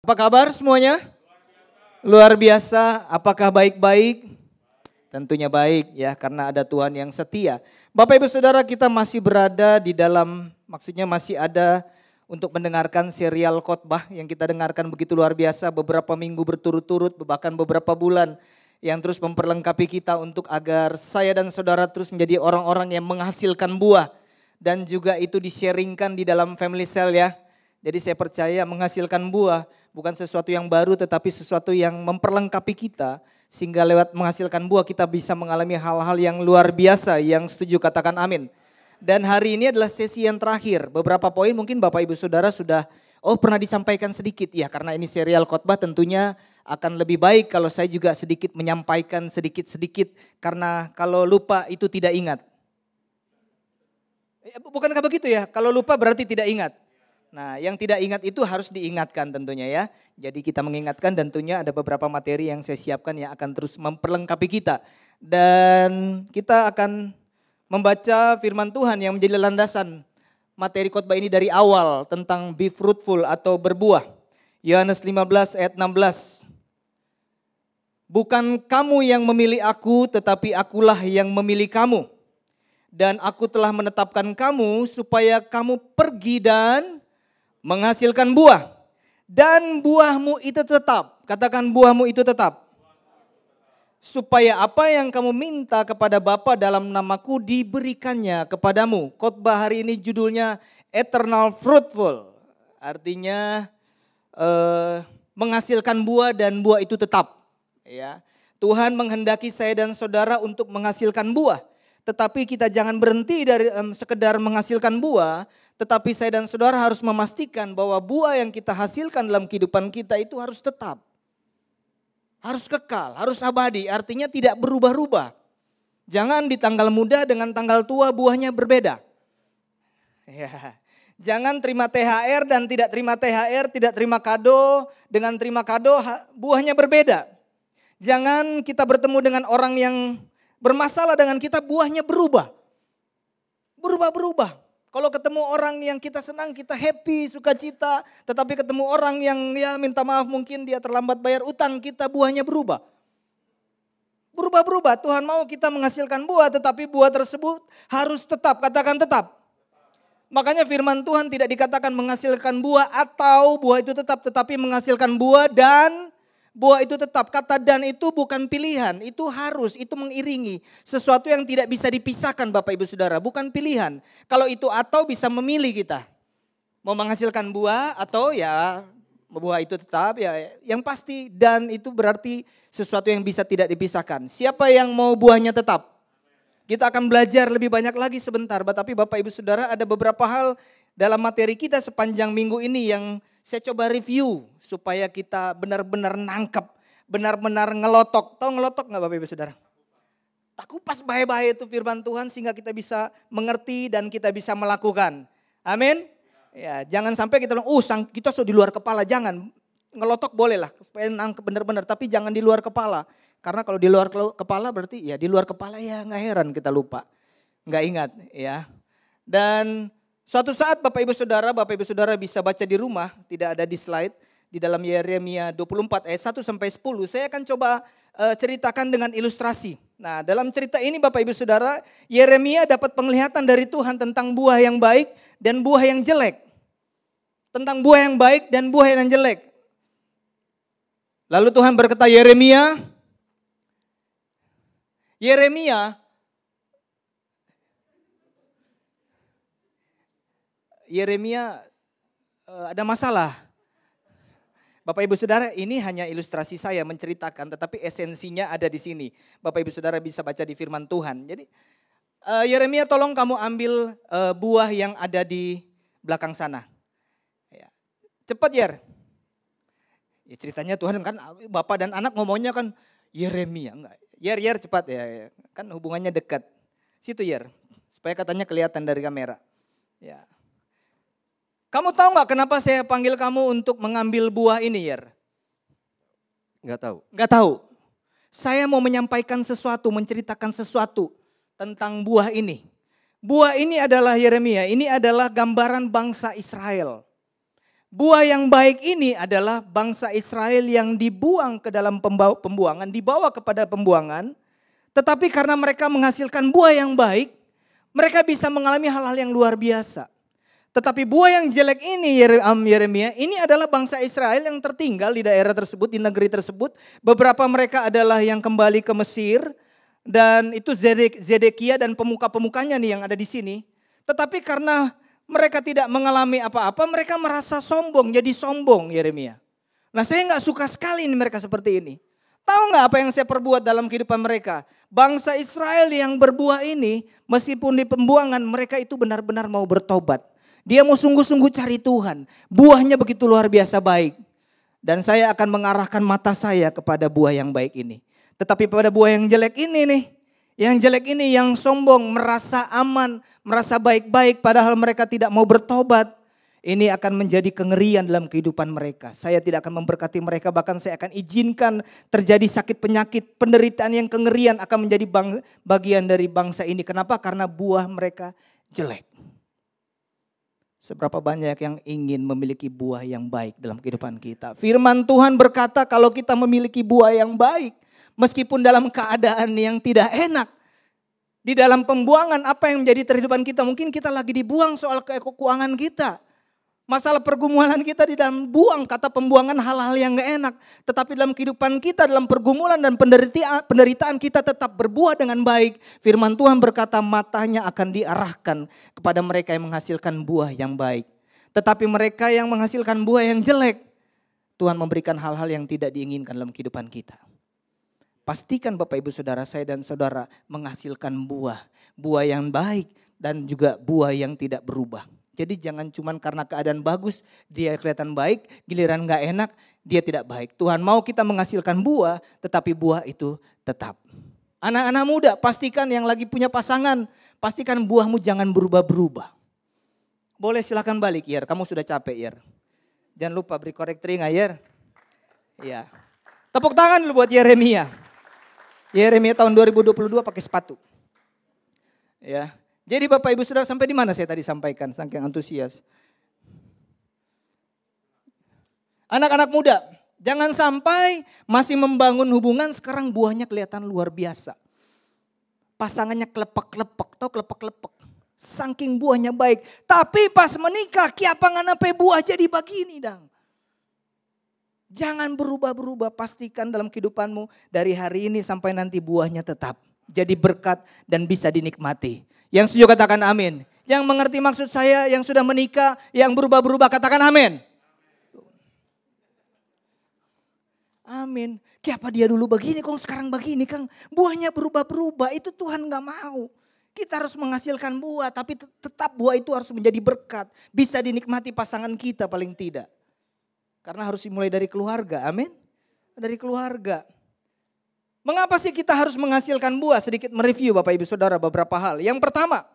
Apa kabar semuanya? Luar biasa. Apakah baik-baik? Tentunya baik ya, karena ada Tuhan yang setia. Bapak Ibu Saudara, kita masih berada di dalam, maksudnya masih ada untuk mendengarkan serial khotbah yang kita dengarkan begitu luar biasa beberapa minggu berturut-turut, bahkan beberapa bulan, yang terus memperlengkapi kita untuk agar saya dan saudara terus menjadi orang-orang yang menghasilkan buah. Dan juga itu di-sharingkan di dalam family cell ya. Jadi saya percaya menghasilkan buah bukan sesuatu yang baru, tetapi sesuatu yang memperlengkapi kita. Sehingga lewat menghasilkan buah kita bisa mengalami hal-hal yang luar biasa. Yang setuju katakan amin. Dan hari ini adalah sesi yang terakhir. Beberapa poin mungkin Bapak Ibu Saudara sudah pernah disampaikan sedikit ya. Karena ini serial khotbah tentunya akan lebih baik kalau saya juga sedikit menyampaikan sedikit-sedikit. Karena kalau lupa itu tidak ingat. Bukankah begitu ya? Kalau lupa berarti tidak ingat. Nah, yang tidak ingat itu harus diingatkan tentunya ya. Jadi kita mengingatkan dan tentunya ada beberapa materi yang saya siapkan yang akan terus memperlengkapi kita. Dan kita akan membaca firman Tuhan yang menjadi landasan materi khotbah ini dari awal tentang be fruitful atau berbuah. Yohanes 15 ayat 16. Bukan kamu yang memilih aku, tetapi akulah yang memilih kamu. Dan aku telah menetapkan kamu supaya kamu pergi dan menghasilkan buah. Dan buahmu itu tetap. Katakan buahmu itu tetap. Supaya apa yang kamu minta kepada Bapa dalam namaku diberikannya kepadamu. Khotbah hari ini judulnya Eternal Fruitful. Artinya menghasilkan buah dan buah itu tetap. Ya, Tuhan menghendaki saya dan saudara untuk menghasilkan buah. Tetapi kita jangan berhenti dari sekedar menghasilkan buah. Tetapi saya dan saudara harus memastikan bahwa buah yang kita hasilkan dalam kehidupan kita itu harus tetap. Harus kekal, harus abadi. Artinya tidak berubah-ubah. Jangan di tanggal muda dengan tanggal tua buahnya berbeda. Ya. Jangan terima THR dan tidak terima THR, tidak terima kado. Dengan terima kado buahnya berbeda. Jangan kita bertemu dengan orang yang bermasalah dengan kita, buahnya berubah. Berubah-berubah. Kalau ketemu orang yang kita senang, kita happy, sukacita. Tetapi ketemu orang yang ya minta maaf mungkin dia terlambat bayar utang, kita buahnya berubah. Berubah-berubah. Tuhan mau kita menghasilkan buah, tetapi buah tersebut harus tetap. Katakan tetap. Makanya firman Tuhan tidak dikatakan menghasilkan buah atau buah itu tetap. Tetapi menghasilkan buah dan buah itu tetap. Kata dan itu bukan pilihan, itu harus, itu mengiringi. Sesuatu yang tidak bisa dipisahkan Bapak Ibu Saudara, bukan pilihan. Kalau itu atau bisa memilih kita. Mau menghasilkan buah atau ya buah itu tetap ya. Yang pasti dan itu berarti sesuatu yang bisa tidak dipisahkan. Siapa yang mau buahnya tetap? Kita akan belajar lebih banyak lagi sebentar. Tapi Bapak Ibu Saudara ada beberapa hal dalam materi kita sepanjang minggu ini yang saya coba review supaya kita benar-benar nangkep, benar-benar ngelotok. Tahu ngelotok nggak Bapak Ibu Saudara? Tak kupas bahaya-bahaya itu firman Tuhan sehingga kita bisa mengerti dan kita bisa melakukan. Amin. Ya, jangan sampai kita bilang, kita sudah di luar kepala. Jangan, ngelotok boleh lah supaya nangkep benar-benar. Tapi jangan di luar kepala. Karena kalau di luar kepala berarti ya di luar kepala ya nggak heran kita lupa. Nggak ingat ya. Dan suatu saat Bapak Ibu Saudara bisa baca di rumah, tidak ada di slide, di dalam Yeremia 24 ayat 1 sampai 10. Saya akan coba ceritakan dengan ilustrasi. Nah, dalam cerita ini Bapak Ibu Saudara, Yeremia dapat penglihatan dari Tuhan tentang buah yang baik dan buah yang jelek. Tentang buah yang baik dan buah yang jelek. Lalu Tuhan berkata, Yeremia ada masalah. Bapak Ibu Saudara, ini hanya ilustrasi saya menceritakan, tetapi esensinya ada di sini. Bapak Ibu Saudara bisa baca di firman Tuhan. Jadi Yeremia tolong kamu ambil buah yang ada di belakang sana. Ya. Cepat Yer. Ya, ceritanya Tuhan kan Bapak dan anak ngomongnya kan Yeremia. Enggak. Yer cepat ya. Kan hubungannya dekat. Situ Yer. Supaya katanya kelihatan dari kamera. Ya. Kamu tahu gak kenapa saya panggil kamu untuk mengambil buah ini, Yer? Enggak tahu. Enggak tahu. Saya mau menyampaikan sesuatu, menceritakan sesuatu tentang buah ini. Buah ini adalah Yeremia, ini adalah gambaran bangsa Israel. Buah yang baik ini adalah bangsa Israel yang dibuang ke dalam pembuangan, dibawa kepada pembuangan. Tetapi karena mereka menghasilkan buah yang baik, mereka bisa mengalami hal-hal yang luar biasa. Tetapi buah yang jelek ini Yeremia, ini adalah bangsa Israel yang tertinggal di daerah tersebut, di negeri tersebut. Beberapa mereka adalah yang kembali ke Mesir. Dan itu Zedekia dan pemuka-pemukanya nih yang ada di sini. Tetapi karena mereka tidak mengalami apa-apa, mereka merasa sombong, jadi sombong Yeremia. Nah saya gak suka sekali ini mereka seperti ini. Tahu gak apa yang saya perbuat dalam kehidupan mereka? Bangsa Israel yang berbuah ini, meskipun di pembuangan, mereka itu benar-benar mau bertobat. Dia mau sungguh-sungguh cari Tuhan. Buahnya begitu luar biasa baik. Dan saya akan mengarahkan mata saya kepada buah yang baik ini. Tetapi pada buah yang jelek ini nih, yang jelek ini yang sombong, merasa aman, merasa baik-baik padahal mereka tidak mau bertobat. Ini akan menjadi kengerian dalam kehidupan mereka. Saya tidak akan memberkati mereka, bahkan saya akan izinkan terjadi sakit penyakit, penderitaan yang kengerian akan menjadi bagian dari bangsa ini. Kenapa? Karena buah mereka jelek. Seberapa banyak yang ingin memiliki buah yang baik dalam kehidupan kita. Firman Tuhan berkata kalau kita memiliki buah yang baik, meskipun dalam keadaan yang tidak enak. Di dalam pembuangan apa yang menjadi kehidupan kita. Mungkin kita lagi dibuang soal keuangan kita. Masalah pergumulan kita di dalam buang kata pembuangan hal-hal yang gak enak. Tetapi dalam kehidupan kita, dalam pergumulan dan penderitaan kita tetap berbuah dengan baik. Firman Tuhan berkata matanya akan diarahkan kepada mereka yang menghasilkan buah yang baik. Tetapi mereka yang menghasilkan buah yang jelek, Tuhan memberikan hal-hal yang tidak diinginkan dalam kehidupan kita. Pastikan Bapak Ibu Saudara, saya dan saudara menghasilkan buah. Buah yang baik dan juga buah yang tidak berubah. Jadi jangan cuma karena keadaan bagus dia kelihatan baik, giliran gak enak dia tidak baik. Tuhan mau kita menghasilkan buah, tetapi buah itu tetap. Anak-anak muda pastikan yang lagi punya pasangan, pastikan buahmu jangan berubah-berubah. Boleh silakan balik Yer, kamu sudah capek Yer. Jangan lupa beri korek telinga Yer. Ya. Tepuk tangan dulu buat Yeremia. Yeremia tahun 2022 pakai sepatu. Ya. Jadi Bapak Ibu Saudara sampai di mana saya tadi sampaikan saking antusias. Anak-anak muda, jangan sampai masih membangun hubungan sekarang buahnya kelihatan luar biasa. Pasangannya kelepek-kelepek, tau kelepek-kelepek. Saking buahnya baik, tapi pas menikah kiapangan apa buah jadi begini dang. Jangan berubah-berubah, pastikan dalam kehidupanmu dari hari ini sampai nanti buahnya tetap jadi berkat dan bisa dinikmati. Yang setuju katakan amin. Yang mengerti maksud saya yang sudah menikah, yang berubah-berubah katakan amin. Amin. Kenapa dia dulu begini kok sekarang begini Kang. Buahnya berubah-berubah itu Tuhan gak mau. Kita harus menghasilkan buah tapi tetap buah itu harus menjadi berkat. Bisa dinikmati pasangan kita paling tidak. Karena harus dimulai dari keluarga, amin. Dari keluarga. Mengapa sih kita harus menghasilkan buah? Sedikit mereview Bapak Ibu Saudara beberapa hal. Yang pertama,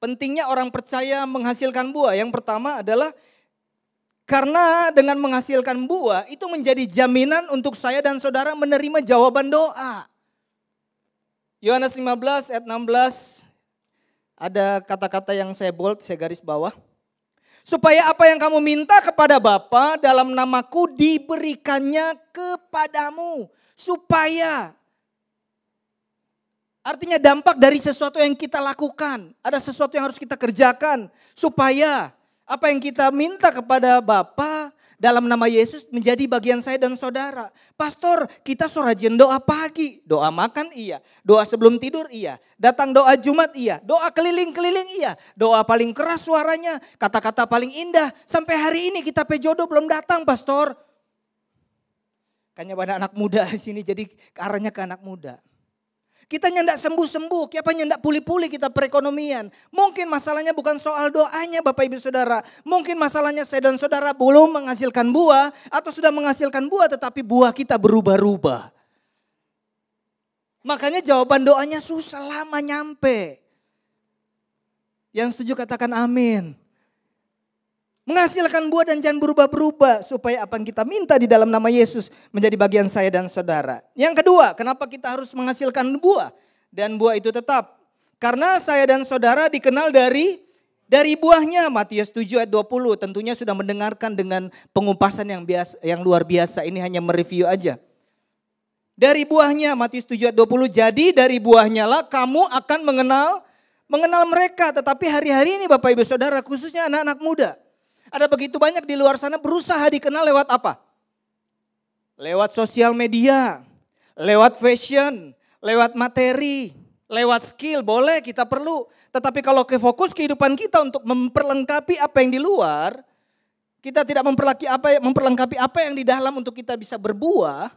pentingnya orang percaya menghasilkan buah. Yang pertama adalah karena dengan menghasilkan buah itu menjadi jaminan untuk saya dan saudara menerima jawaban doa. Yohanes 15 ayat 16 ada kata-kata yang saya bold, saya garis bawah. Supaya apa yang kamu minta kepada Bapa dalam namaku diberikannya kepadamu. Supaya. Artinya dampak dari sesuatu yang kita lakukan. Ada sesuatu yang harus kita kerjakan. Supaya apa yang kita minta kepada Bapa dalam nama Yesus menjadi bagian saya dan saudara. Pastor, kita so rajin doa pagi. Doa makan iya. Doa sebelum tidur iya. Datang doa Jumat iya. Doa keliling-keliling iya. Doa paling keras suaranya. Kata-kata paling indah. Sampai hari ini kita pejodoh belum datang pastor. Kayaknya pada anak muda di sini jadi arahnya ke anak muda. Kita nyendak sembuh-sembuh, kita nyendak pulih-pulih kita perekonomian. Mungkin masalahnya bukan soal doanya Bapak Ibu Saudara. Mungkin masalahnya saya dan saudara belum menghasilkan buah atau sudah menghasilkan buah tetapi buah kita berubah-ubah. Makanya jawaban doanya susah lama nyampe. Yang setuju katakan amin. Menghasilkan buah dan jangan berubah-berubah supaya apa yang kita minta di dalam nama Yesus menjadi bagian saya dan saudara. Yang kedua, kenapa kita harus menghasilkan buah dan buah itu tetap? Karena saya dan saudara dikenal dari Dari buahnya, Matius 7 ayat 20, tentunya sudah mendengarkan dengan pengupasan yang luar biasa. Ini hanya mereview aja. Dari buahnya, Matius 7 ayat 20, jadi dari buahnya lah kamu akan mengenal mereka. Tetapi hari-hari ini Bapak Ibu Saudara, khususnya anak-anak muda. Ada begitu banyak di luar sana berusaha dikenal lewat apa? Lewat sosial media, lewat fashion, lewat materi, lewat skill, boleh kita perlu. Tetapi kalau fokus kehidupan kita untuk memperlengkapi apa yang di luar, kita tidak memperlengkapi apa yang di dalam untuk kita bisa berbuah,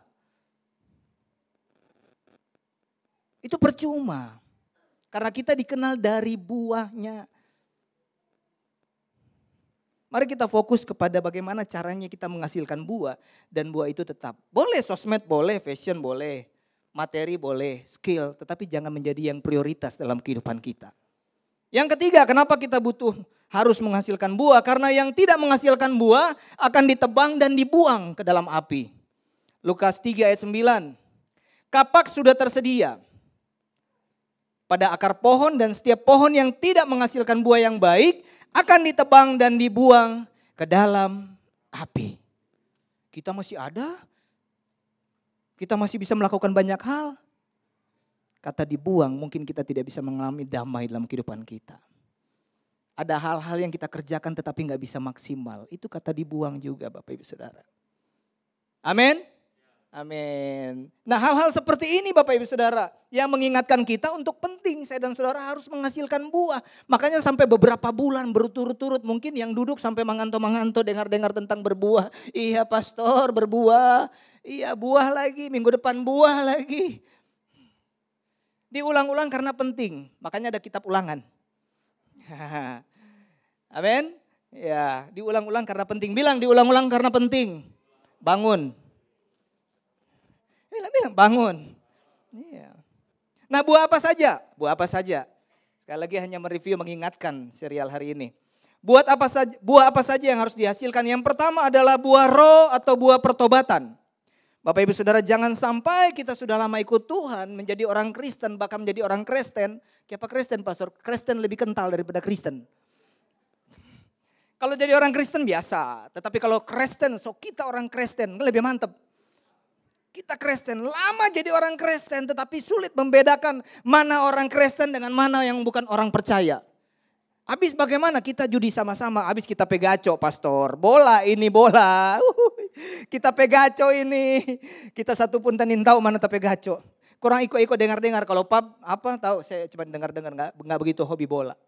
itu percuma. Karena kita dikenal dari buahnya. Mari kita fokus kepada bagaimana caranya kita menghasilkan buah. Dan buah itu tetap. Boleh sosmed, boleh fashion, boleh. Materi boleh, skill. Tetapi jangan menjadi yang prioritas dalam kehidupan kita. Yang ketiga, kenapa kita harus menghasilkan buah? Karena yang tidak menghasilkan buah akan ditebang dan dibuang ke dalam api. Lukas 3 ayat 9. Kapak sudah tersedia pada akar pohon dan setiap pohon yang tidak menghasilkan buah yang baik akan ditebang dan dibuang ke dalam api. Kita masih ada, kita masih bisa melakukan banyak hal. Kata dibuang, mungkin kita tidak bisa mengalami damai dalam kehidupan kita. Ada hal-hal yang kita kerjakan tetapi gak bisa maksimal. Itu kata dibuang juga Bapak Ibu Saudara. Amin. Amin. Nah hal-hal seperti ini Bapak Ibu Saudara. Yang mengingatkan kita untuk penting saya dan saudara harus menghasilkan buah. Makanya sampai beberapa bulan berturut-turut mungkin yang duduk sampai mengantuk-mengantuk dengar-dengar tentang berbuah. Iya pastor berbuah. Iya buah lagi, minggu depan buah lagi. Diulang-ulang karena penting, makanya ada kitab ulangan. Amin. Ya, diulang-ulang karena penting. Bilang diulang-ulang karena penting. Bangun. Bilang bangun. Iya. Nah, buah apa saja? Buah apa saja? Sekali lagi hanya mereview mengingatkan serial hari ini. Buah apa saja yang harus dihasilkan? Yang pertama adalah buah roh atau buah pertobatan. Bapak Ibu Saudara, jangan sampai kita sudah lama ikut Tuhan, menjadi orang Kristen, bahkan menjadi orang Kristen. Siapa Kristen, Pastor? Kristen lebih kental daripada Kristen. Kalau jadi orang Kristen biasa, tetapi kalau Kristen, so kita orang Kristen, lebih mantap. Kita Kristen, lama jadi orang Kristen, tetapi sulit membedakan mana orang Kristen dengan mana yang bukan orang percaya. Habis bagaimana kita judi sama-sama, habis kita pegaco, Pastor. Bola ini bola. Kita pegaco ini. Kita satu pun tanin tahu mana tapi pegaco. Kurang ikut-ikut dengar-dengar kalau pub apa tahu saya cuma dengar-dengar enggak begitu hobi bola.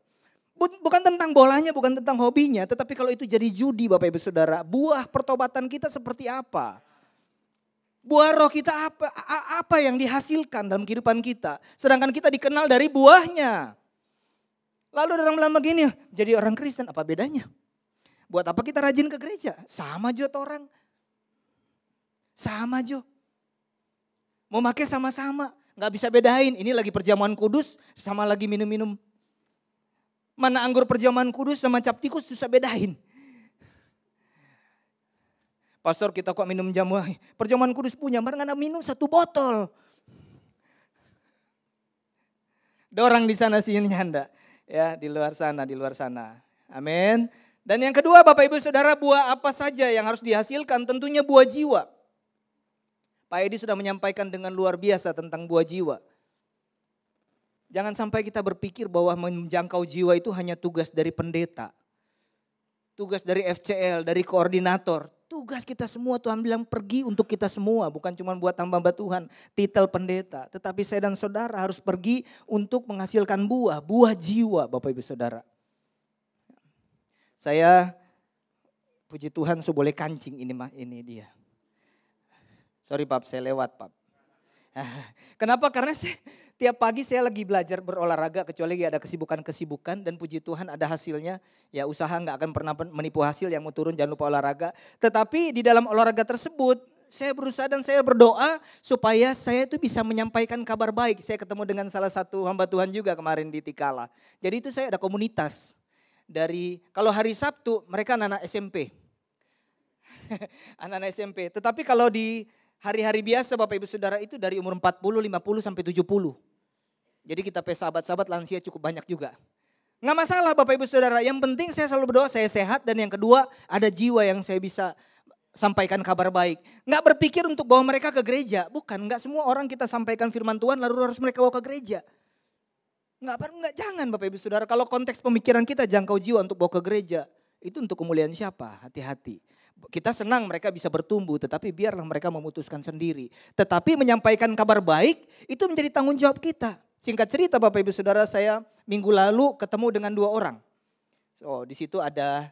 Bukan tentang bolanya, bukan tentang hobinya, tetapi kalau itu jadi judi Bapak Ibu Saudara, buah pertobatan kita seperti apa? Buah roh kita apa yang dihasilkan dalam kehidupan kita? Sedangkan kita dikenal dari buahnya. Lalu orang bilang begini, jadi orang Kristen apa bedanya? Buat apa kita rajin ke gereja? Sama aja orang. Sama aja. Mau pakai sama-sama. Gak bisa bedain. Ini lagi perjamuan kudus sama lagi minum-minum. Mana anggur perjamuan kudus sama cap tikus susah bedain. Pastor kita kok minum jamuan. Perjamuan kudus punya. Mereka gak minum satu botol. Ada orang di sana sih nyanda. Ya di luar sana. Amin. Dan yang kedua Bapak Ibu Saudara, buah apa saja yang harus dihasilkan? Tentunya buah jiwa. Pak Edi sudah menyampaikan dengan luar biasa tentang buah jiwa. Jangan sampai kita berpikir bahwa menjangkau jiwa itu hanya tugas dari pendeta. Tugas dari FCL, dari koordinator. Tugas kita semua Tuhan bilang pergi untuk kita semua. Bukan cuma buat hamba Tuhan, titel pendeta. Tetapi saya dan saudara harus pergi untuk menghasilkan buah jiwa Bapak Ibu Saudara. Saya puji Tuhan boleh kancing ini dia. Sorry Pap, saya lewat Pap. Kenapa? Karena tiap pagi saya lagi belajar berolahraga kecuali ada kesibukan-kesibukan dan puji Tuhan ada hasilnya. Ya usaha gak akan pernah menipu hasil, yang mau turun jangan lupa olahraga. Tetapi di dalam olahraga tersebut saya berusaha dan saya berdoa supaya saya itu bisa menyampaikan kabar baik. Saya ketemu dengan salah satu hamba Tuhan juga kemarin di Tikala. Jadi itu saya ada komunitas. Kalau hari Sabtu mereka anak-anak SMP. Anak-anak SMP. Tetapi kalau di hari-hari biasa Bapak Ibu Saudara itu dari umur 40, 50 sampai 70. Jadi kita sahabat-sahabat lansia cukup banyak juga. Nggak masalah Bapak Ibu Saudara, yang penting saya selalu berdoa saya sehat dan yang kedua ada jiwa yang saya bisa sampaikan kabar baik. Nggak berpikir untuk bawa mereka ke gereja, bukan. Nggak semua orang kita sampaikan firman Tuhan lalu harus mereka bawa ke gereja. Nggak, jangan Bapak Ibu Saudara, kalau konteks pemikiran kita jangkau jiwa untuk bawa ke gereja, itu untuk kemuliaan siapa? Hati-hati. Kita senang mereka bisa bertumbuh, tetapi biarlah mereka memutuskan sendiri. Tetapi menyampaikan kabar baik itu menjadi tanggung jawab kita. Singkat cerita Bapak Ibu Saudara, saya minggu lalu ketemu dengan 2 orang. So, di situ ada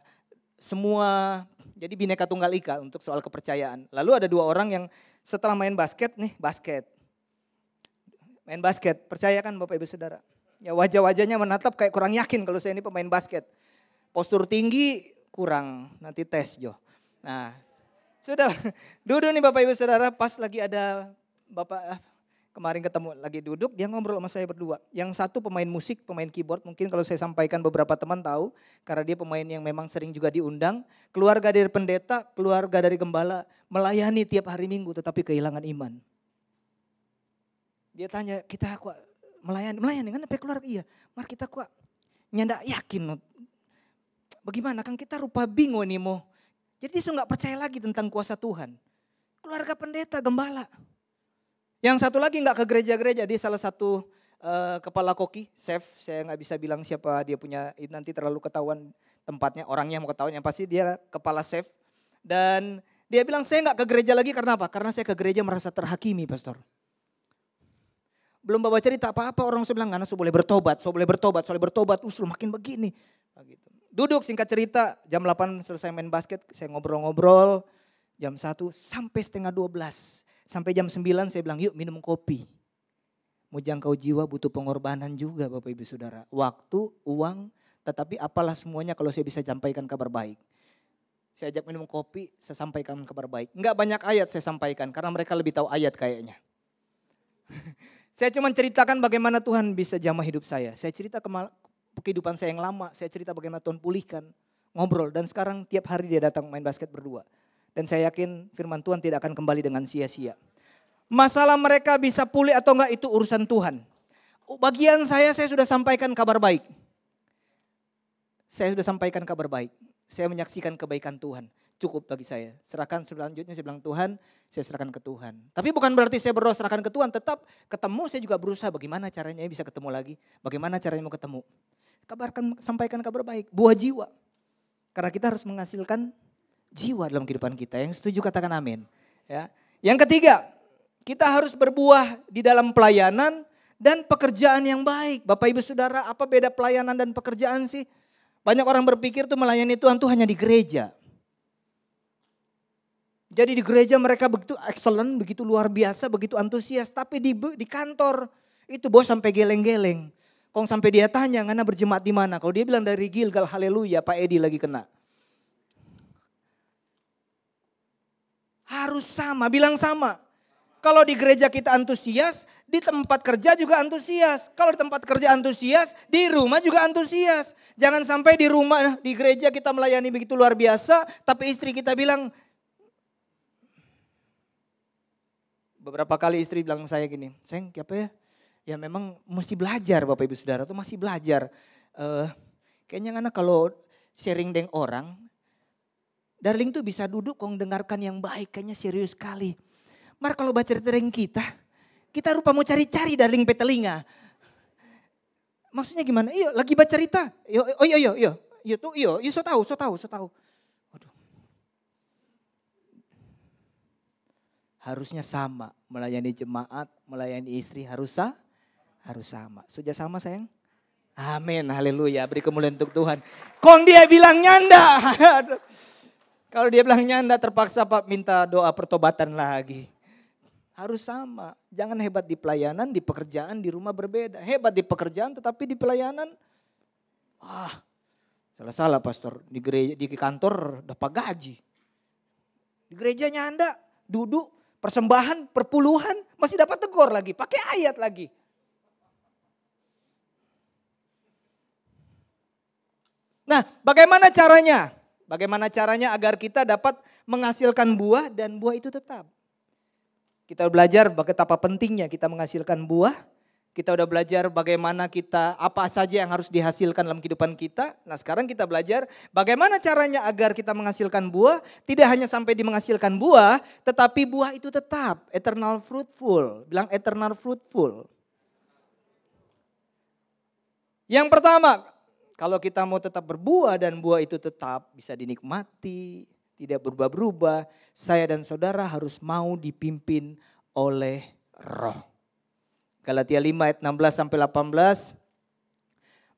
semua, jadi Bhinneka Tunggal Ika untuk soal kepercayaan. Lalu ada 2 orang yang setelah main basket, main basket, percaya kan Bapak Ibu Saudara? Ya wajah-wajahnya menatap kayak kurang yakin kalau saya ini pemain basket. Postur tinggi kurang, nanti tes Jo. Nah sudah duduk nih Bapak Ibu Saudara, pas lagi ada Bapak kemarin ketemu lagi duduk, dia ngobrol sama saya berdua. Yang satu pemain musik, pemain keyboard, mungkin kalau saya sampaikan beberapa teman tahu. Karena dia pemain yang memang sering juga diundang. Keluarga dari pendeta, keluarga dari gembala, melayani tiap hari Minggu tetapi kehilangan iman. Dia tanya, kita kok melayani kan sampai keluarga? Iya, mari kita kok nyanda yakin. Bagaimana kan kita rupa bingung nih mau. Jadi dia nggak percaya lagi tentang kuasa Tuhan. Keluarga pendeta, gembala. Yang satu lagi nggak ke gereja-gereja, dia salah satu kepala koki, chef. Saya nggak bisa bilang siapa dia punya, nanti terlalu ketahuan tempatnya, orangnya mau ketahuan, yang pasti dia kepala chef. Dan dia bilang saya nggak ke gereja lagi karena apa? Karena saya ke gereja merasa terhakimi, pastor. Belum bawa cerita apa-apa, orang saya bilang, so boleh bertobat, usul makin begini. Gitu. Duduk singkat cerita, jam 8 selesai main basket, saya ngobrol-ngobrol, jam 1 sampai setengah 12. Sampai jam 9 saya bilang, yuk minum kopi. Mau jangkau jiwa butuh pengorbanan juga Bapak Ibu Saudara. Waktu, uang, tetapi apalah semuanya kalau saya bisa sampaikan kabar baik. Saya ajak minum kopi, saya sampaikan kabar baik. Enggak banyak ayat saya sampaikan, karena mereka lebih tahu ayat kayaknya. Saya cuma ceritakan bagaimana Tuhan bisa jamah hidup saya. Saya cerita kehidupan saya yang lama, saya cerita bagaimana Tuhan pulihkan, ngobrol. Dan sekarang tiap hari dia datang main basket berdua. Dan saya yakin firman Tuhan tidak akan kembali dengan sia-sia. Masalah mereka bisa pulih atau enggak itu urusan Tuhan. Bagian saya sudah sampaikan kabar baik. Saya sudah sampaikan kabar baik. Saya menyaksikan kebaikan Tuhan. Cukup bagi saya. Serahkan selanjutnya saya bilang Tuhan, saya serahkan ke Tuhan. Tapi bukan berarti saya berdoa serahkan ke Tuhan. Tetap ketemu saya juga berusaha bagaimana caranya bisa ketemu lagi. Bagaimana caranya mau ketemu. Sampaikan kabar baik. Buah jiwa. Karena kita harus menghasilkan jiwa dalam kehidupan kita. Yang setuju katakan amin. Ya. Yang ketiga, kita harus berbuah di dalam pelayanan dan pekerjaan yang baik. Bapak Ibu Saudara, apa beda pelayanan dan pekerjaan sih? Banyak orang berpikir tuh melayani Tuhan tuh hanya di gereja. Jadi di gereja mereka begitu excellent, begitu luar biasa, begitu antusias. Tapi di kantor itu bos sampai geleng-geleng. Kong sampai dia tanya, ngana berjemaat di mana? Kalau dia bilang dari Gilgal, haleluya, Pak Edi lagi kena. Harus sama, bilang sama. Kalau di gereja kita antusias, di tempat kerja juga antusias. Kalau di tempat kerja antusias, di rumah juga antusias. Jangan sampai di rumah, di gereja kita melayani begitu luar biasa, tapi istri kita bilang, beberapa kali istri bilang saya gini, sayang apa ya? Ya memang mesti belajar Bapak Ibu Saudara tuh masih belajar. Kayaknya karena kalau sharing dengan orang, darling tuh bisa duduk kong dengarkan yang baik, kayaknya serius sekali. Mar kalau baca cerita kita rupa mau cari-cari darling petelinga. Maksudnya gimana? Iya lagi baca cerita. Iya, so tahu. Waduh. Harusnya sama, melayani jemaat, melayani istri harus sama. Sudah sama sayang? Amin, haleluya, beri kemuliaan untuk Tuhan. Kong dia bilang nyanda. Kalau dia bilang nyanda terpaksa Pak minta doa pertobatan lagi. Harus sama, jangan hebat di pelayanan, di pekerjaan, di rumah berbeda. Hebat di pekerjaan tetapi di pelayanan, salah pastor, di gereja, di kantor dapat gaji. Di gerejanya Anda duduk, persembahan, perpuluhan, masih dapat tegur lagi, pakai ayat lagi. Nah, bagaimana caranya? Bagaimana caranya agar kita dapat menghasilkan buah dan buah itu tetap? Kita belajar betapa pentingnya kita menghasilkan buah Kita udah belajar bagaimana apa saja yang harus dihasilkan dalam kehidupan kita. Nah sekarang kita belajar bagaimana caranya agar kita menghasilkan buah. Tidak hanya sampai di menghasilkan buah, tetapi buah itu tetap eternal fruitful. Bilang eternal fruitful. Yang pertama, kalau kita mau tetap berbuah dan buah itu tetap bisa dinikmati, tidak berubah-berubah, saya dan saudara harus mau dipimpin oleh Roh. Galatia 5 ayat 16 sampai 18.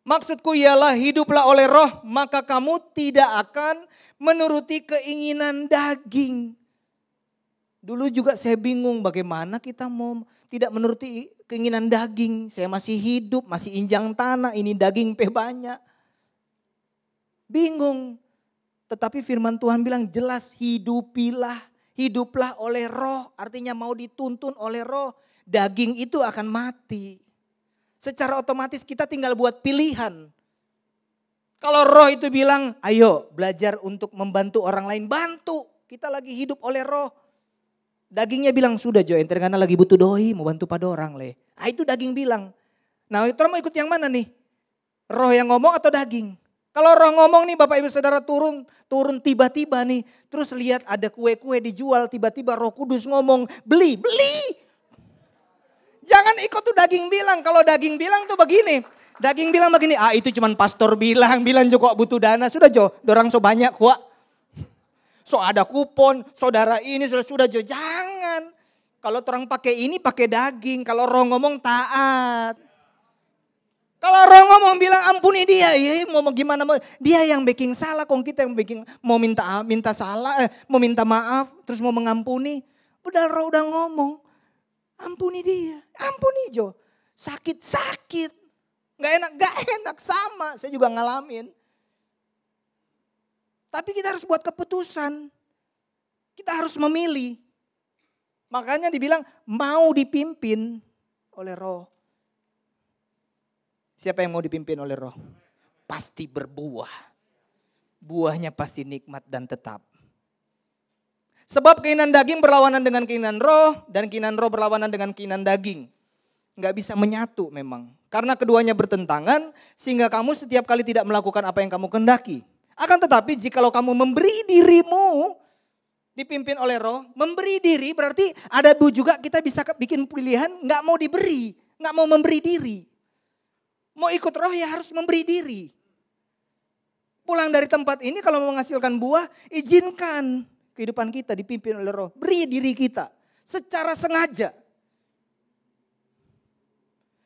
Maksudku ialah hiduplah oleh Roh, maka kamu tidak akan menuruti keinginan daging. Dulu juga saya bingung bagaimana kita mau tidak menuruti keinginan daging. Saya masih hidup, masih injang tanah, ini daging banyak. Bingung. Tetapi firman Tuhan bilang jelas hiduplah oleh Roh. Artinya mau dituntun oleh Roh. Daging itu akan mati. Secara otomatis kita tinggal buat pilihan. Kalau Roh itu bilang, ayo belajar untuk membantu orang lain, bantu. Kita lagi hidup oleh Roh. Dagingnya bilang, sudah Jo, ente karena lagi butuh doi, mau bantu pada orang le. Ah itu daging bilang. Nah itu mau ikut yang mana nih? Roh yang ngomong atau daging? Kalau Roh ngomong nih Bapak Ibu Saudara turun tiba-tiba nih. Terus lihat ada kue-kue dijual, tiba-tiba Roh Kudus ngomong, beli. Jangan ikut tuh daging bilang. Kalau daging bilang tuh begini. Daging bilang begini, itu cuman pastor bilang juga butuh dana. Sudah Jo, dorang so banyak kuat. So ada kupon, saudara ini sudah Jo. Jangan. Kalau orang pakai ini pakai daging. Kalau Roh ngomong taat. Kalau Roh ngomong bilang ampuni dia. Mau gimana. Dia yang bikin salah. Kok kita yang bikin mau minta salah. Mau minta maaf. Terus mau mengampuni. Udah Roh udah ngomong. Ampuni dia, ampuni Jo. Sakit. Gak enak sama. Saya juga ngalamin. Tapi kita harus buat keputusan. Kita harus memilih. Makanya dibilang mau dipimpin oleh Roh. Siapa yang mau dipimpin oleh Roh? Pasti berbuah. Buahnya pasti nikmat dan tetap. Sebab keinginan daging berlawanan dengan keinginan roh dan keinginan roh berlawanan dengan keinginan daging. Nggak bisa menyatu memang. Karena keduanya bertentangan sehingga kamu setiap kali tidak melakukan apa yang kamu kehendaki. Akan tetapi jikalau kamu memberi dirimu dipimpin oleh Roh, memberi diri berarti ada juga kita bisa bikin pilihan nggak mau diberi, nggak mau memberi diri. Mau ikut Roh ya harus memberi diri. Pulang dari tempat ini kalau mau menghasilkan buah, izinkan kehidupan kita dipimpin oleh Roh. Beri diri kita secara sengaja.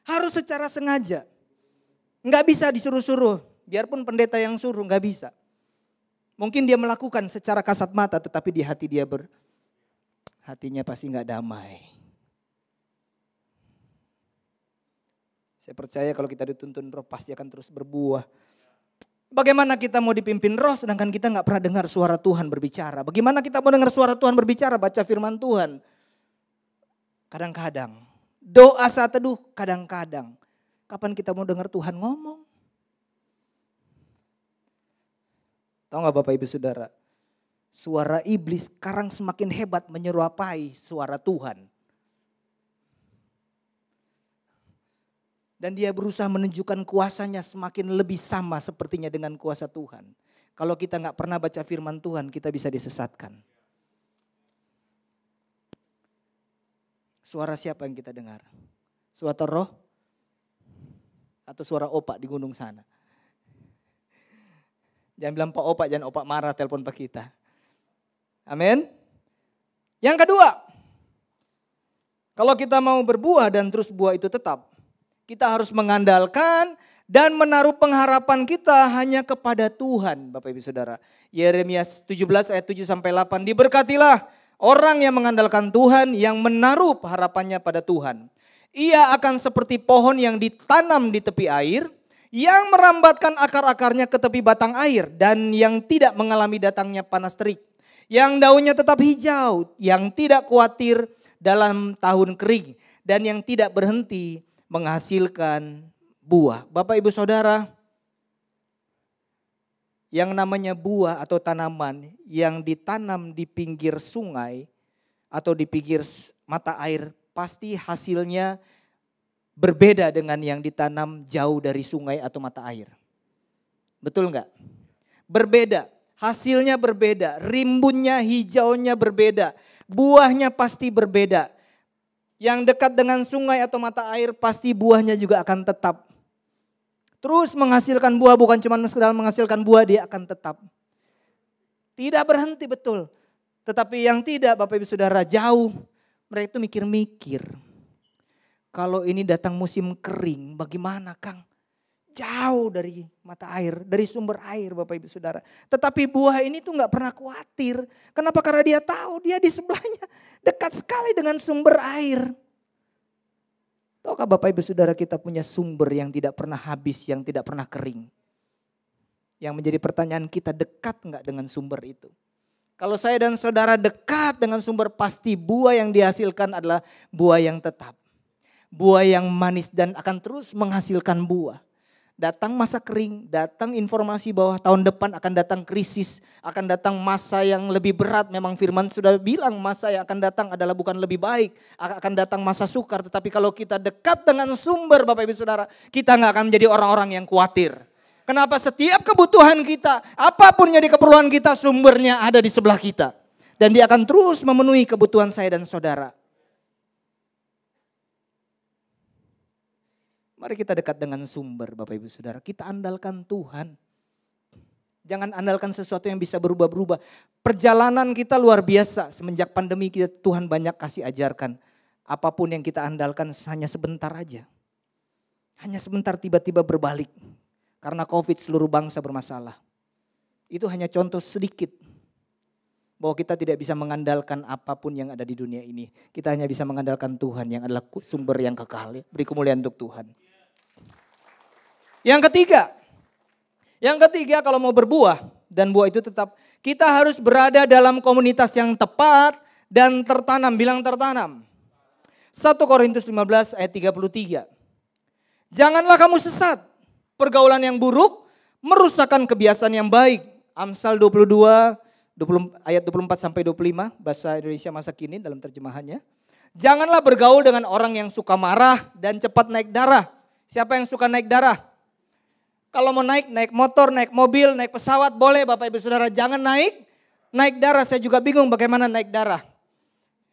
Harus secara sengaja. Nggak bisa disuruh-suruh. Biarpun pendeta yang suruh nggak bisa. Mungkin dia melakukan secara kasat mata tetapi di hati dia hatinya pasti nggak damai. Saya percaya kalau kita dituntun Roh pasti akan terus berbuah. Bagaimana kita mau dipimpin Roh sedangkan kita gak pernah dengar suara Tuhan berbicara. Bagaimana kita mau dengar suara Tuhan berbicara, baca firman Tuhan. Kadang-kadang. Doa saat teduh kadang-kadang. Kapan kita mau dengar Tuhan ngomong? Tahu gak Bapak Ibu Saudara? Suara iblis sekarang semakin hebat menyerupai suara Tuhan. Dan dia berusaha menunjukkan kuasanya semakin lebih sama sepertinya dengan kuasa Tuhan. Kalau kita gak pernah baca firman Tuhan, kita bisa disesatkan. Suara siapa yang kita dengar? Suara Roh? Atau suara opak di gunung sana? Jangan bilang Pak Opak, jangan Opak marah telepon Pak kita. Amin. Yang kedua, kalau kita mau berbuah dan terus buah itu tetap, kita harus mengandalkan dan menaruh pengharapan kita hanya kepada Tuhan, Bapak Ibu Saudara. Yeremia 17 ayat 7 sampai 8, diberkatilah orang yang mengandalkan Tuhan, yang menaruh harapannya pada Tuhan. Ia akan seperti pohon yang ditanam di tepi air, yang merambatkan akar-akarnya ke tepi batang air dan yang tidak mengalami datangnya panas terik. Yang daunnya tetap hijau, yang tidak khawatir dalam tahun kering dan yang tidak berhenti menghasilkan buah. Bapak Ibu Saudara, yang namanya buah atau tanaman yang ditanam di pinggir sungai atau di pinggir mata air pasti hasilnya berbeda dengan yang ditanam jauh dari sungai atau mata air. Betul enggak? Berbeda, hasilnya berbeda, rimbunnya, hijaunya berbeda, buahnya pasti berbeda. Yang dekat dengan sungai atau mata air pasti buahnya juga akan tetap. Terus menghasilkan buah, bukan cuma sekedar menghasilkan buah, dia akan tetap. Tidak berhenti, betul. Tetapi yang tidak, Bapak Ibu Saudara, jauh. Mereka itu mikir-mikir. Kalau ini datang musim kering, bagaimana Kang? Jauh dari mata air, dari sumber air Bapak Ibu Saudara. Tetapi buah ini tuh gak pernah khawatir. Kenapa? Karena dia tahu dia di sebelahnya dekat sekali dengan sumber air. Tahukah Bapak Ibu Saudara, kita punya sumber yang tidak pernah habis, yang tidak pernah kering. Yang menjadi pertanyaan kita, dekat gak dengan sumber itu? Kalau saya dan saudara dekat dengan sumber, pasti buah yang dihasilkan adalah buah yang tetap. Buah yang manis dan akan terus menghasilkan buah. Datang masa kering, datang informasi bahwa tahun depan akan datang krisis, akan datang masa yang lebih berat. Memang firman sudah bilang masa yang akan datang adalah bukan lebih baik, akan datang masa sukar. Tetapi kalau kita dekat dengan sumber Bapak Ibu Saudara, kita gak akan menjadi orang-orang yang khawatir. Kenapa? Setiap kebutuhan kita, apapun yang di keperluan kita, sumbernya ada di sebelah kita. Dan dia akan terus memenuhi kebutuhan saya dan saudara. Mari kita dekat dengan sumber Bapak Ibu Saudara. Kita andalkan Tuhan. Jangan andalkan sesuatu yang bisa berubah-berubah. Perjalanan kita luar biasa. Semenjak pandemi kita, Tuhan banyak kasih ajarkan. Apapun yang kita andalkan hanya sebentar aja. Hanya sebentar tiba-tiba berbalik. Karena COVID seluruh bangsa bermasalah. Itu hanya contoh sedikit. Bahwa kita tidak bisa mengandalkan apapun yang ada di dunia ini. Kita hanya bisa mengandalkan Tuhan yang adalah sumber yang kekal. Beri kemuliaan untuk Tuhan. Yang ketiga kalau mau berbuah dan buah itu tetap, kita harus berada dalam komunitas yang tepat dan tertanam. Bilang tertanam. 1 Korintus 15 ayat 33. Janganlah kamu sesat. Pergaulan yang buruk merusakkan kebiasaan yang baik. Amsal 22 ayat 24 sampai 25 bahasa Indonesia masa kini dalam terjemahannya. Janganlah bergaul dengan orang yang suka marah dan cepat naik darah. Siapa yang suka naik darah? Kalau mau naik motor, naik mobil, naik pesawat boleh Bapak Ibu Saudara. Jangan naik darah. Saya juga bingung bagaimana naik darah.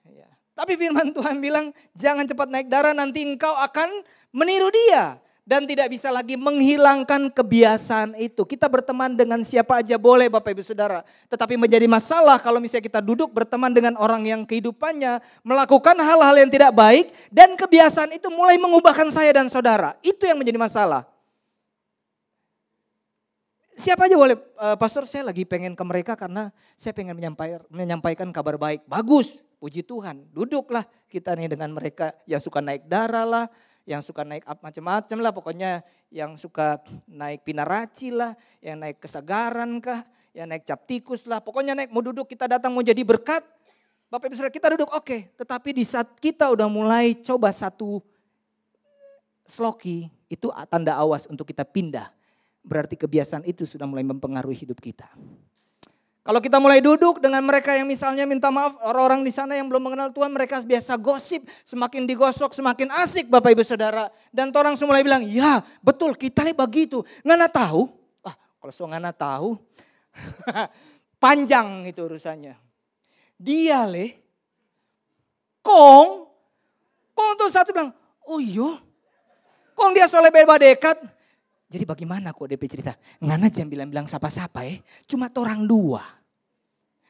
Ya. Tapi firman Tuhan bilang jangan cepat naik darah, nanti engkau akan meniru dia. Dan tidak bisa lagi menghilangkan kebiasaan itu. Kita berteman dengan siapa aja boleh Bapak Ibu Saudara. Tetapi menjadi masalah kalau misalnya kita duduk berteman dengan orang yang kehidupannya melakukan hal-hal yang tidak baik. Dan kebiasaan itu mulai mengubahkan saya dan saudara. Itu yang menjadi masalah. Siapa aja boleh, pastor saya lagi pengen ke mereka karena saya pengen menyampaikan kabar baik. Bagus, puji Tuhan. Duduklah kita nih dengan mereka yang suka naik darah lah. Yang suka naik macam-macam lah, pokoknya yang suka naik pinaraci lah, yang naik kesegaran kah, yang naik cap tikus lah. Pokoknya naik mau duduk kita datang mau jadi berkat. Bapak Ibu Saudara kita duduk oke. Tetapi di saat kita udah mulai coba satu sloki, itu tanda awas untuk kita pindah. Berarti kebiasaan itu sudah mulai mempengaruhi hidup kita. Kalau kita mulai duduk dengan mereka yang misalnya minta maaf, orang-orang di sana yang belum mengenal Tuhan, mereka biasa gosip, semakin digosok semakin asik Bapak Ibu Saudara. Dan orang semua mulai bilang, ya betul kita begitu. Ngana tahu, kalau so ngana tahu, panjang itu urusannya. Dia kong tuh satu bilang, oh iya, kong dia soalnya beba dekat. Jadi bagaimana kok DP cerita? Ngana jangan bilang-bilang sapa-sapa cuma orang dua.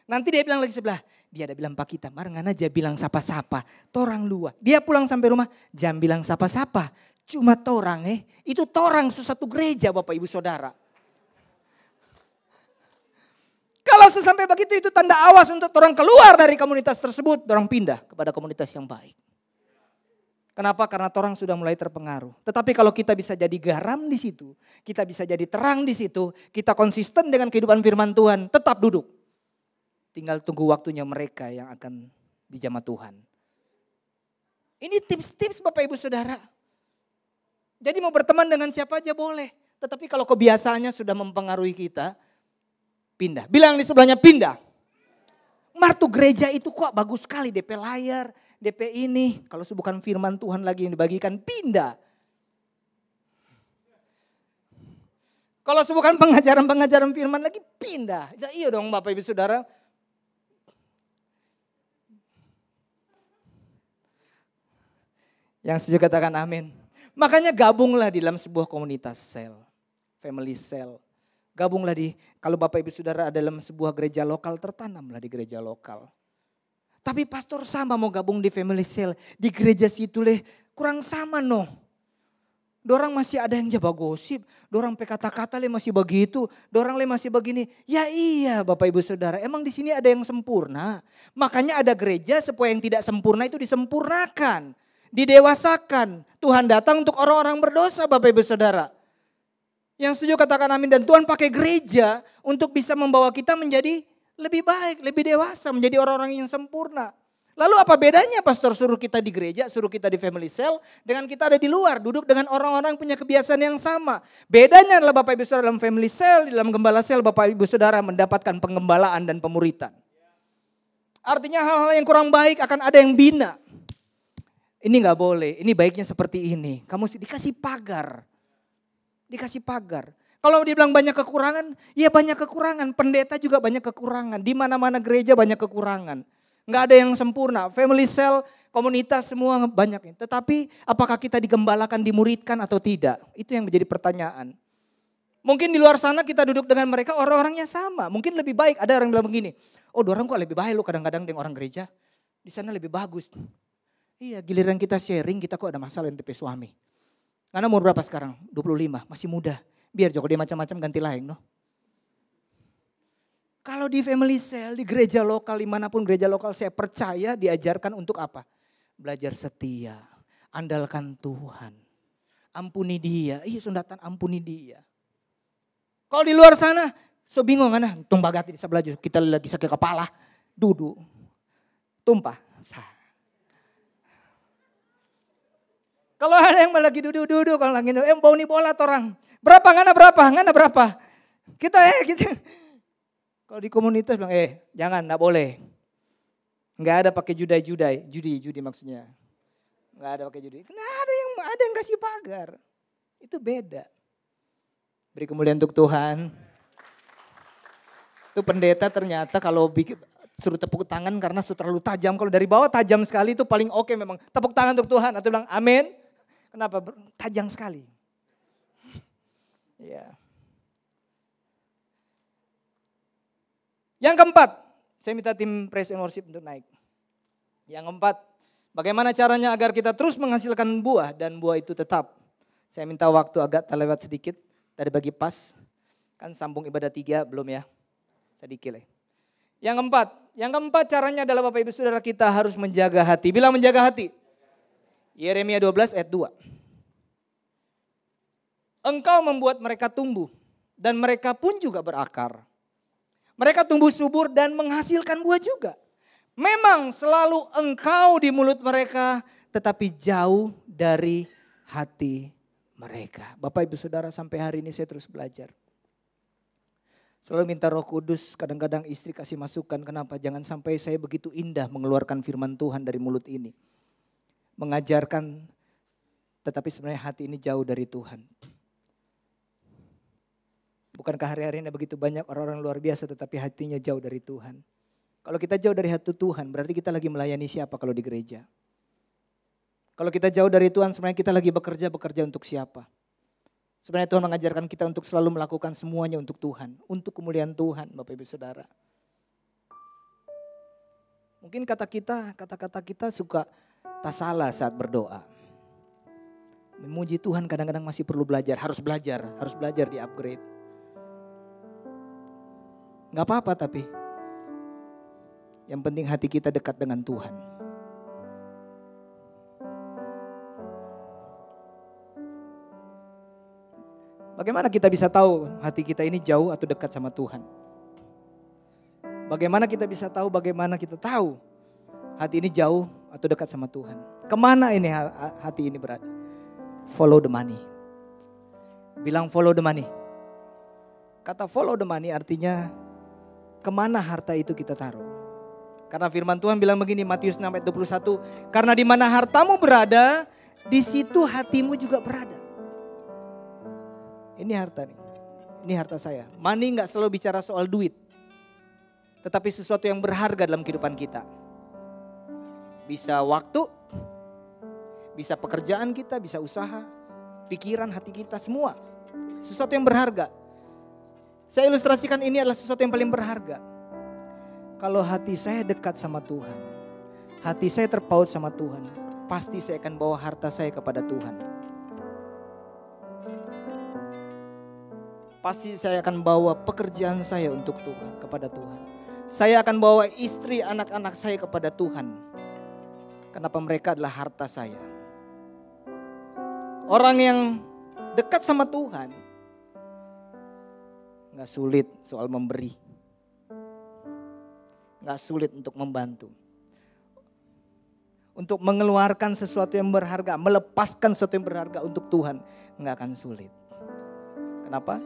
Nanti dia bilang lagi sebelah, dia ada bilang Pak kita, mar ngana aja bilang sapa-sapa, orang dua. Dia pulang sampai rumah, jangan bilang sapa-sapa, cuma orang itu orang sesatu gereja Bapak Ibu Saudara. Kalau sesampai begitu itu tanda awas untuk orang keluar dari komunitas tersebut, orang pindah kepada komunitas yang baik. Kenapa? Karena orang sudah mulai terpengaruh. Tetapi kalau kita bisa jadi garam di situ, kita bisa jadi terang di situ, kita konsisten dengan kehidupan firman Tuhan, tetap duduk. Tinggal tunggu waktunya mereka yang akan dijamah Tuhan. Ini tips-tips Bapak Ibu Saudara. Jadi mau berteman dengan siapa aja boleh. Tetapi kalau kebiasaannya sudah mempengaruhi kita, pindah. Bilang di sebelahnya pindah. Martu gereja itu kok bagus sekali DP layar, DP ini. Kalau bukan firman Tuhan lagi yang dibagikan, pindah. Kalau bukan pengajaran firman lagi, pindah. Ya, iya dong Bapak Ibu Saudara. Yang setuju katakan amin. Makanya gabunglah di dalam sebuah komunitas sel, family cell. Gabunglah kalau Bapak Ibu Saudara ada dalam sebuah gereja lokal, tertanamlah di gereja lokal. Tapi pastor sama mau gabung di family cell, di gereja situ kurang sama no. Dorang masih ada yang jaba gosip, dorang kata-kata masih begitu, dorang masih begini. Ya iya Bapak Ibu Saudara, emang di sini ada yang sempurna. Makanya ada gereja supaya yang tidak sempurna itu disempurnakan, didewasakan. Tuhan datang untuk orang-orang berdosa Bapak Ibu Saudara. Yang setuju katakan amin, dan Tuhan pakai gereja untuk bisa membawa kita menjadi lebih baik, lebih dewasa, menjadi orang-orang yang sempurna. Lalu apa bedanya pastor suruh kita di gereja, suruh kita di family cell dengan kita ada di luar, duduk dengan orang-orang punya kebiasaan yang sama. Bedanya adalah Bapak Ibu Saudara dalam family cell, di dalam gembala cell Bapak Ibu Saudara mendapatkan pengembalaan dan pemuritan. Artinya hal-hal yang kurang baik akan ada yang bina. Ini gak boleh, ini baiknya seperti ini. Kamu dikasih pagar. Dikasih pagar. Kalau dibilang banyak kekurangan, ya banyak kekurangan. Pendeta juga banyak kekurangan. Di mana-mana gereja banyak kekurangan. Nggak ada yang sempurna. Family cell, komunitas semua banyak. Tetapi apakah kita digembalakan, dimuridkan atau tidak? Itu yang menjadi pertanyaan. Mungkin di luar sana kita duduk dengan mereka orang-orangnya sama. Mungkin lebih baik. Ada orang bilang begini. Oh dorang kok lebih baik lo kadang-kadang dengan orang gereja. Di sana lebih bagus. Iya giliran kita sharing kita kok ada masalah dengan suami. Karena umur berapa sekarang? 25. Masih muda. Biar Joko dia macam-macam ganti lain no. Kalau di family cell, di gereja lokal, dimanapun gereja lokal saya percaya diajarkan untuk apa? Belajar setia, andalkan Tuhan, ampuni dia, iya sundatan ampuni dia. Kalau di luar sana, so bingung kan, tumbagati di sebelah kita lagi sakit kepala, duduk, tumpah. Kalau ada yang lagi duduk-duduk, kalau lagi bau nih bola orang, ngana berapa? Kita. Kalau di komunitas bilang, jangan, enggak boleh. Enggak ada pakai judi maksudnya. Enggak ada pakai judi. Nah, ada yang kasih pagar. Itu beda. Beri kemuliaan untuk Tuhan. Itu pendeta ternyata kalau suruh tepuk tangan karena terlalu tajam. Kalau dari bawah tajam sekali itu paling oke memang. Tepuk tangan untuk Tuhan atau bilang amin. Kenapa? Tajam sekali. Ya. Yang keempat, saya minta tim praise and worship untuk naik. Yang keempat, bagaimana caranya agar kita terus menghasilkan buah dan buah itu tetap. Saya minta waktu agak terlewat sedikit, tadi bagi pas. Kan sambung ibadah 3 belum ya? Sedikit lah. Yang keempat caranya adalah Bapak Ibu Saudara kita harus menjaga hati. Bilang menjaga hati. Yeremia 12 ayat 2. Engkau membuat mereka tumbuh dan mereka pun juga berakar. Mereka tumbuh subur dan menghasilkan buah juga. Memang selalu engkau di mulut mereka tetapi jauh dari hati mereka. Bapak Ibu Saudara sampai hari ini saya terus belajar. Selalu minta Roh Kudus, kadang-kadang istri kasih masukan kenapa jangan sampai saya begitu indah mengeluarkan firman Tuhan dari mulut ini. Mengajarkan tetapi sebenarnya hati ini jauh dari Tuhan. Bukankah hari-hari ini begitu banyak orang-orang luar biasa tetapi hatinya jauh dari Tuhan. Kalau kita jauh dari hati Tuhan berarti kita lagi melayani siapa kalau di gereja. Kalau kita jauh dari Tuhan sebenarnya kita lagi bekerja untuk siapa. Sebenarnya Tuhan mengajarkan kita untuk selalu melakukan semuanya untuk Tuhan. Untuk kemuliaan Tuhan Bapak Ibu Saudara. Mungkin kata-kata kita suka tak salah saat berdoa. Memuji Tuhan kadang-kadang masih perlu belajar, harus belajar di upgrade. Gak apa-apa tapi yang penting hati kita dekat dengan Tuhan. Bagaimana kita bisa tahu hati kita ini jauh atau dekat sama Tuhan? Bagaimana kita bisa tahu, bagaimana kita tahu hati ini jauh atau dekat sama Tuhan? Kemana ini hati ini berada? Follow the money. Bilang follow the money. Kata follow the money artinya kemana harta itu kita taruh. Karena firman Tuhan bilang begini, Matius 6 ayat 21. Karena di mana hartamu berada, di situ hatimu juga berada. Ini harta nih. Ini harta saya. Money gak selalu bicara soal duit. Tetapi sesuatu yang berharga dalam kehidupan kita. Bisa waktu, bisa pekerjaan kita, bisa usaha, pikiran, hati kita, semua. Sesuatu yang berharga. Saya ilustrasikan ini adalah sesuatu yang paling berharga. Kalau hati saya dekat sama Tuhan, hati saya terpaut sama Tuhan, pasti saya akan bawa harta saya kepada Tuhan. Pasti saya akan bawa pekerjaan saya untuk Tuhan, kepada Tuhan. Saya akan bawa istri, anak-anak saya kepada Tuhan. Kenapa? Mereka adalah harta saya. Orang yang dekat sama Tuhan, gak sulit soal memberi. Gak sulit untuk membantu. Untuk mengeluarkan sesuatu yang berharga, melepaskan sesuatu yang berharga untuk Tuhan, gak akan sulit. Kenapa?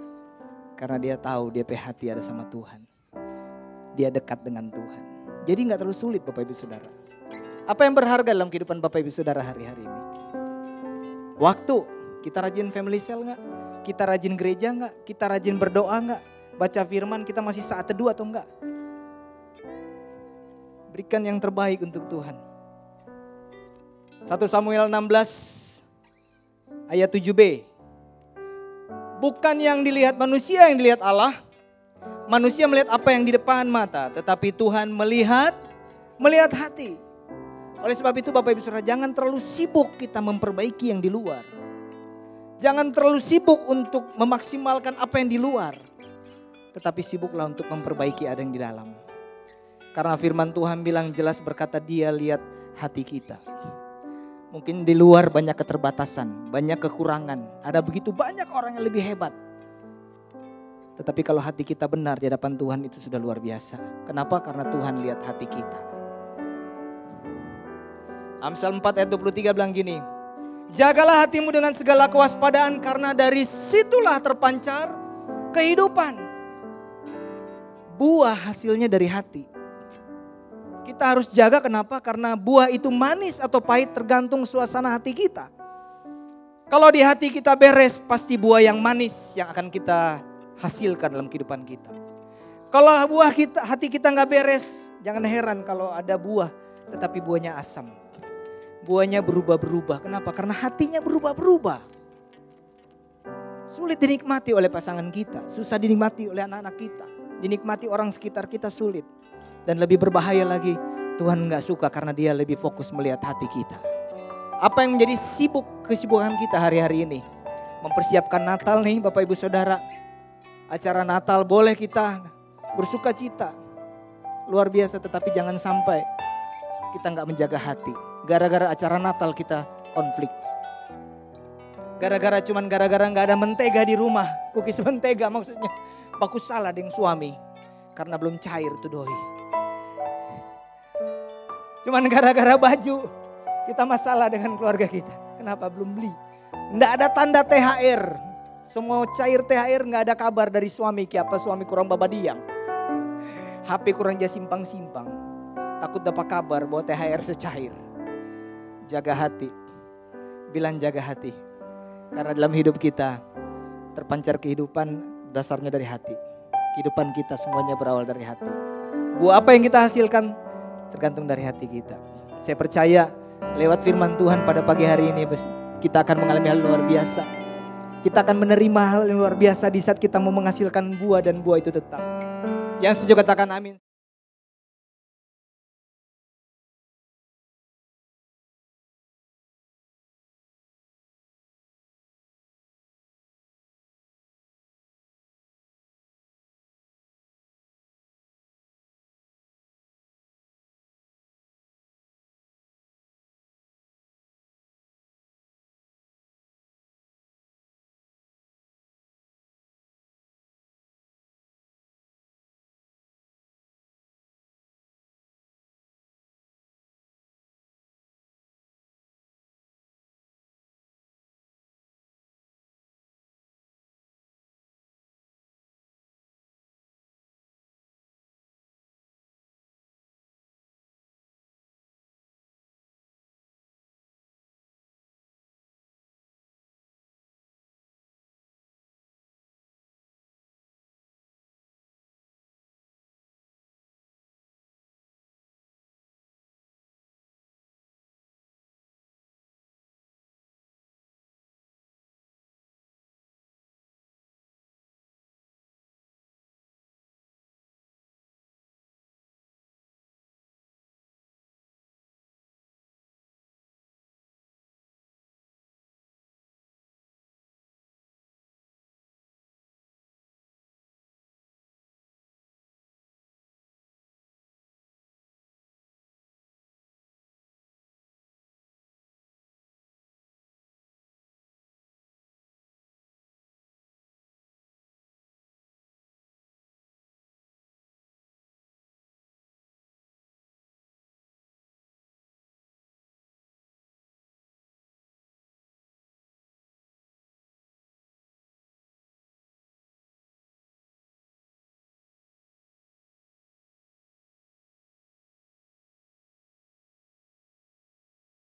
Karena dia tahu dia hati ada sama Tuhan. Dia dekat dengan Tuhan. Jadi gak terlalu sulit Bapak Ibu Saudara. Apa yang berharga dalam kehidupan Bapak Ibu Saudara hari-hari ini? Waktu, kita rajin family cell gak? Kita rajin gereja gak? Kita rajin berdoa gak? Baca firman, kita masih saat teduh atau enggak? Berikan yang terbaik untuk Tuhan. 1 Samuel 16 ayat 7b. Bukan yang dilihat manusia yang dilihat Allah. Manusia melihat apa yang di depan mata. Tetapi Tuhan melihat hati. Oleh sebab itu Bapak Ibu Saudara, jangan terlalu sibuk kita memperbaiki yang di luar. Jangan terlalu sibuk untuk memaksimalkan apa yang di luar. Tetapi sibuklah untuk memperbaiki ada yang di dalam. Karena firman Tuhan bilang jelas berkata dia lihat hati kita. Mungkin di luar banyak keterbatasan, banyak kekurangan. Ada begitu banyak orang yang lebih hebat. Tetapi kalau hati kita benar di hadapan Tuhan itu sudah luar biasa. Kenapa? Karena Tuhan lihat hati kita. Amsal 4 ayat 23 bilang gini. Jagalah hatimu dengan segala kewaspadaan karena dari situlah terpancar kehidupan. Buah hasilnya dari hati. Kita harus jaga, kenapa? Karena buah itu manis atau pahit tergantung suasana hati kita. Kalau di hati kita beres, pasti buah yang manis yang akan kita hasilkan dalam kehidupan kita. Kalau hati kita nggak beres, jangan heran kalau ada buah, tetapi buahnya asam. Buahnya berubah-berubah. Kenapa? Karena hatinya berubah-berubah. Sulit dinikmati oleh pasangan kita, susah dinikmati oleh anak-anak kita, dinikmati orang sekitar kita sulit. Dan lebih berbahaya lagi, Tuhan gak suka karena dia lebih fokus melihat hati kita. Apa yang menjadi kesibukan kita hari-hari ini? Mempersiapkan Natal nih Bapak Ibu Saudara. Acara Natal boleh kita bersuka cita. Luar biasa, tetapi jangan sampai kita gak menjaga hati. Gara-gara acara Natal kita konflik. Gara-gara gak ada mentega di rumah. Kukis mentega maksudnya. Baku salah dengan suami. Karena belum cair tuh doi. Cuman gara-gara baju kita masalah dengan keluarga kita. Kenapa belum beli? Nggak ada tanda THR. Semua cair THR nggak ada kabar dari suami. Apa suami kurang babadiang. HP kurang dia simpang-simpang. Takut dapat kabar bahwa THR secair. Jaga hati. Bilang jaga hati. Karena dalam hidup kita terpancar kehidupan dasarnya dari hati. Kehidupan kita semuanya berawal dari hati. Buah apa yang kita hasilkan tergantung dari hati kita. Saya percaya lewat firman Tuhan pada pagi hari ini kita akan mengalami hal luar biasa. Kita akan menerima hal yang luar biasa di saat kita mau menghasilkan buah dan buah itu tetap. Yang setuju katakan amin.